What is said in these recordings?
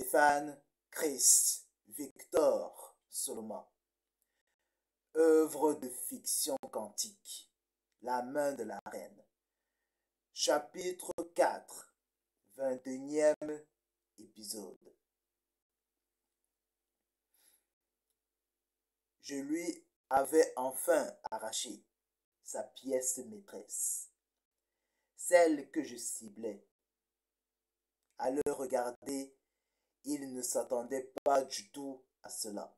Stéphane Chris Victor Solomon. Œuvre de fiction quantique. La main de la reine. Chapitre 4. 21e épisode. Je lui avais enfin arraché sa pièce maîtresse, celle que je ciblais. À le regarder, il ne s'attendait pas du tout à cela.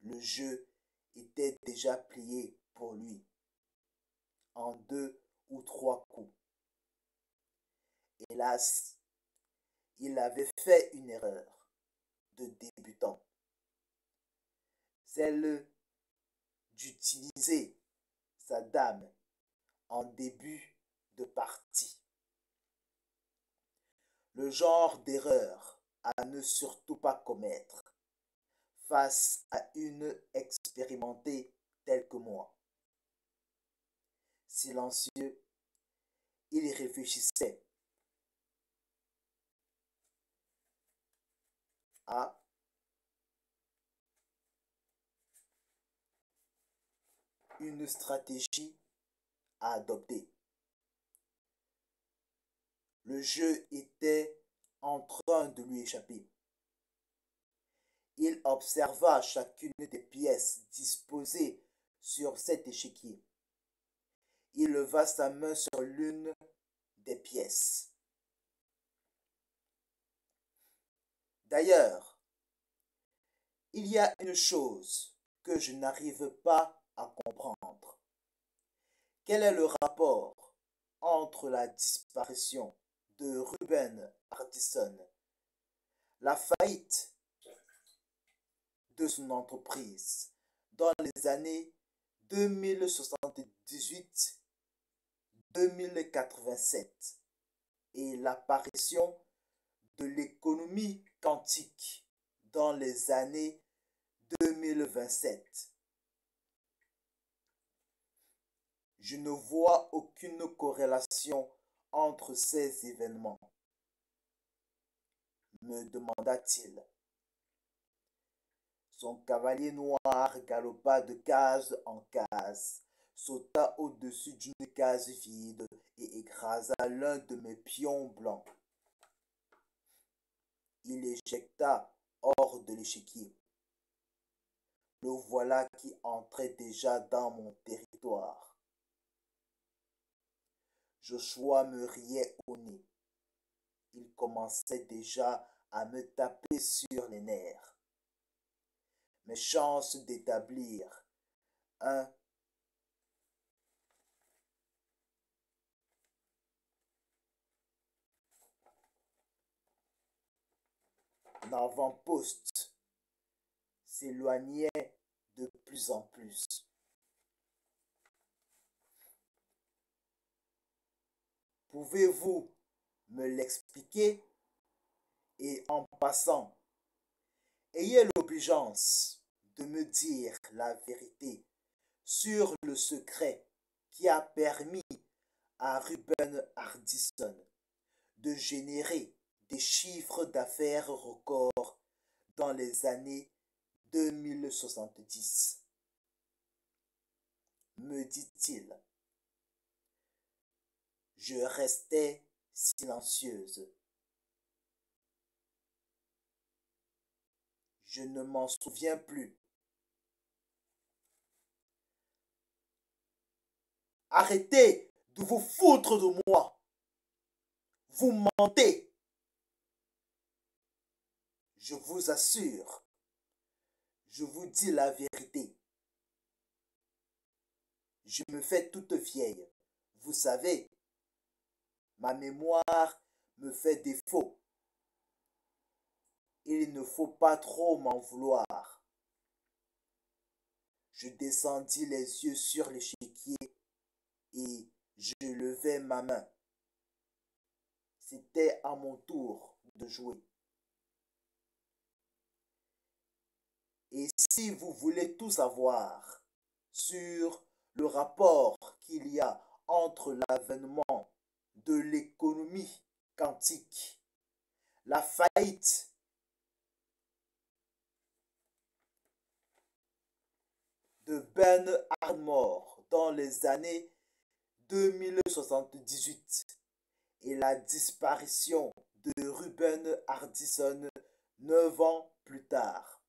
Le jeu était déjà plié pour lui, en 2 ou 3 coups. Hélas, il avait fait une erreur de débutant, celle d'utiliser sa dame en début de partie. Le genre d'erreur à ne surtout pas commettre face à une expérimentée telle que moi. Silencieux, il réfléchissait à une stratégie à adopter. Le jeu était en train de lui échapper. Il observa chacune des pièces disposées sur cet échiquier. Il leva sa main sur l'une des pièces. D'ailleurs, il y a une chose que je n'arrive pas à comprendre. Quel est le rapport entre la disparition de Ruben Hardison, la faillite de son entreprise dans les années 2078-2087 et l'apparition de l'économie quantique dans les années 2027. Je ne vois aucune corrélation entre ces événements, me demanda-t-il. Son cavalier noir galopa de case en case, sauta au-dessus d'une case vide et écrasa l'un de mes pions blancs. Il éjecta hors de l'échiquier. Le voilà qui entrait déjà dans mon territoire. Joshua me riait au nez. Il commençait déjà à me taper sur les nerfs. Mes chances d'établir un avant-poste s'éloignaient de plus en plus. Pouvez-vous me l'expliquer? Et en passant, ayez l'obligeance de me dire la vérité sur le secret qui a permis à Ruben Hardison de générer des chiffres d'affaires records dans les années 2070, me dit-il. Je restais silencieuse. Je ne m'en souviens plus. Arrêtez de vous foutre de moi. Vous mentez. Je vous assure. Je vous dis la vérité. Je me fais toute vieille. Vous savez, ma mémoire me fait défaut. Il ne faut pas trop m'en vouloir. Je descendis les yeux sur l'échiquier et je levai ma main. C'était à mon tour de jouer. Et si vous voulez tout savoir sur le rapport qu'il y a entre l'avènement de l'économie quantique, la faillite de Ben Ardmore dans les années 2078 et la disparition de Ruben Hardison 9 ans plus tard.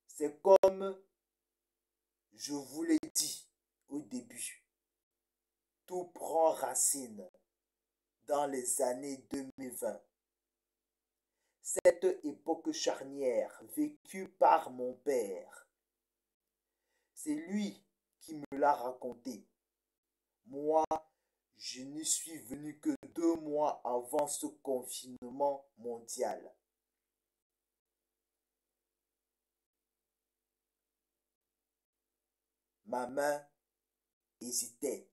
C'est comme je vous l'ai dit au début, tout prend racine dans les années 2020. Cette époque charnière vécue par mon père, c'est lui qui me l'a raconté. Moi, je n'y suis venu que 2 mois avant ce confinement mondial. Ma main hésitait.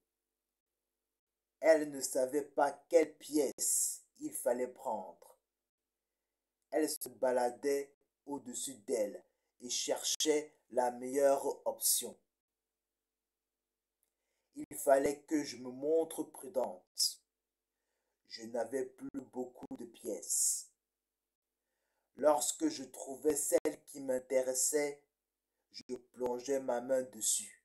Elle ne savait pas quelle pièce il fallait prendre. Elle se baladait au-dessus d'elle et cherchait la meilleure option. Il fallait que je me montre prudente. Je n'avais plus beaucoup de pièces. Lorsque je trouvais celle qui m'intéressait, je plongeais ma main dessus.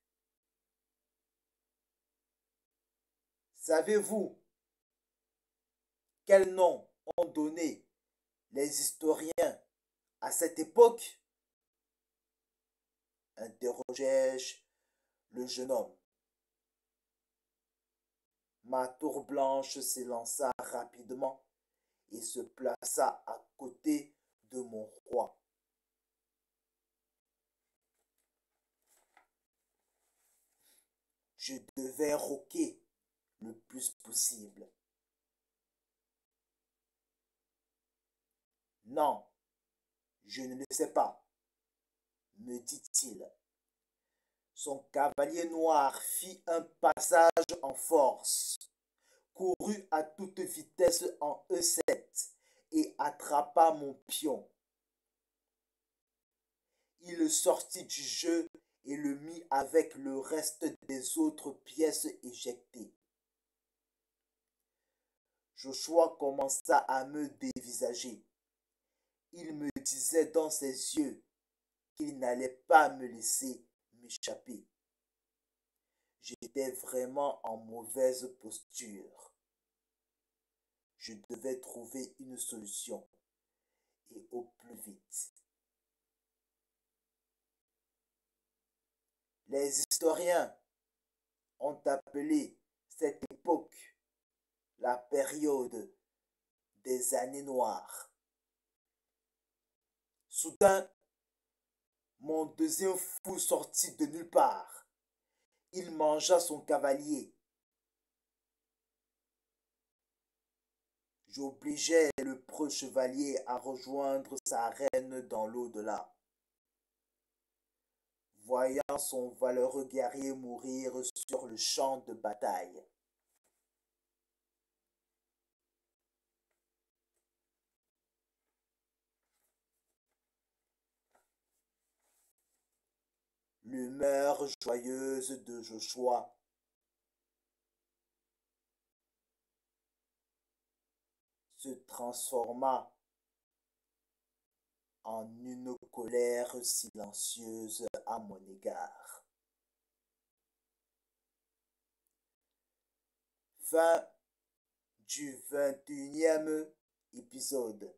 Savez-vous quel nom ont donné les historiens à cette époque? Interrogeai-je le jeune homme. Ma tour blanche s'élança rapidement et se plaça à côté de mon roi. Je devais roquer le plus possible. Non, je ne le sais pas, me dit-il. Son cavalier noir fit un passage en force, courut à toute vitesse en E7 et attrapa mon pion. Il sortit du jeu et le mit avec le reste des autres pièces éjectées. Joshua commença à me dévisager. Il me disait dans ses yeux qu'il n'allait pas me laisser m'échapper. J'étais vraiment en mauvaise posture. Je devais trouver une solution et au plus vite. Les historiens ont appelé cette époque la période des années noires. Soudain, mon deuxième fou sortit de nulle part. Il mangea son cavalier. J'obligeai le preux chevalier à rejoindre sa reine dans l'au-delà. Voyant son valeureux guerrier mourir sur le champ de bataille. L'humeur joyeuse de Joshua se transforma en une colère silencieuse à mon égard. Fin du 21e épisode.